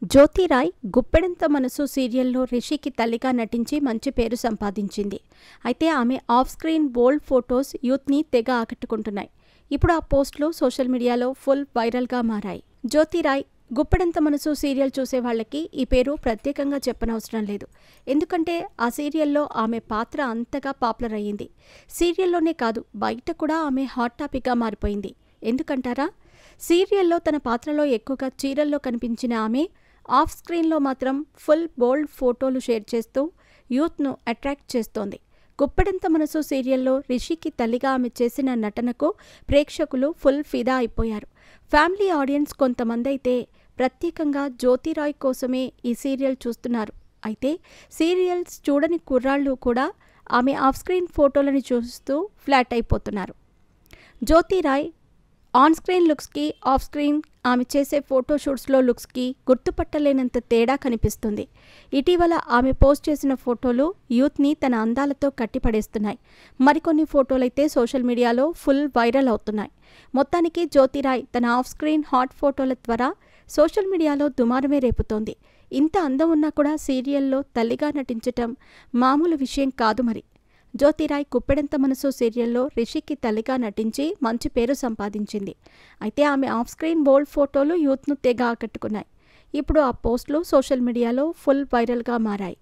జ్యోతిరాయ్ గుప్పెడంత మనసు సీరియల్లో రిషికి తల్లిగా నటించి మంచి పేరు సంపాదించింది. అయితే ఆమె ఆఫ్ స్క్రీన్ బోల్డ్ ఫొటోస్ యూత్ని తెగ ఆకట్టుకుంటున్నాయి. ఇప్పుడు ఆ పోస్టులు సోషల్ మీడియాలో ఫుల్ వైరల్గా మారాయి. జ్యోతిరాయ్ గుప్పెడంత మనసు సీరియల్ చూసే వాళ్ళకి ఈ పేరు ప్రత్యేకంగా చెప్పనవసరం లేదు. ఎందుకంటే ఆ సీరియల్లో ఆమె పాత్ర అంతగా పాపులర్ అయ్యింది. సీరియల్లోనే కాదు, బయట కూడా ఆమె హాట్ టాపిక్గా మారిపోయింది. ఎందుకంటారా? సీరియల్లో తన పాత్రలో ఎక్కువగా చీరల్లో కనిపించిన ఆమె ఆఫ్ స్క్రీన్లో మాత్రం ఫుల్ బోల్డ్ ఫోటోలు షేర్ చేస్తూ యూత్ను అట్రాక్ట్ చేస్తోంది. గుప్పెడంత మనసు సీరియల్లో రిషికి తల్లిగా ఆమె చేసిన నటనకు ప్రేక్షకులు ఫుల్ ఫిదా అయిపోయారు. ఫ్యామిలీ ఆడియన్స్ కొంతమంది అయితే ప్రత్యేకంగా జ్యోతిరాయ్ కోసమే ఈ సీరియల్ చూస్తున్నారు. అయితే సీరియల్స్ చూడని కుర్రాళ్ళు కూడా ఆమె ఆఫ్ స్క్రీన్ ఫోటోలను చూస్తూ ఫ్లాట్ అయిపోతున్నారు. Jyoti Rai on screen లుక్స్కి off screen ఆమె చేసే ఫోటోషూట్స్లో లుక్స్కి గుర్తుపట్టలేనంత తేడా కనిపిస్తుంది. ఇటీవల ఆమె పోస్ట్ చేసిన ఫోటోలు యూత్ని తన అందాలతో కట్టిపడేస్తున్నాయి. మరికొన్ని ఫోటోలైతే సోషల్ మీడియాలో ఫుల్ వైరల్ అవుతున్నాయి. మొత్తానికి జ్యోతిరాయ్ తన ఆఫ్ స్క్రీన్ హాట్ ఫోటోల ద్వారా సోషల్ మీడియాలో దుమారమే రేపుతోంది. ఇంత అందం ఉన్నా కూడా సీరియల్లో తల్లిగా నటించటం మామూలు విషయం కాదు. మరి జ్యోతిరాయ్ గుప్పెడంత మనసు సీరియల్లో రిషికి తల్లిగా నటించి మంచి పేరు సంపాదించింది. అయితే ఆమె ఆఫ్ స్క్రీన్ బోల్డ్ ఫోటోలు యూత్ను తెగ ఆకట్టుకున్నాయి. ఇప్పుడు ఆ పోస్టులు సోషల్ మీడియాలో ఫుల్ వైరల్గా మారాయి.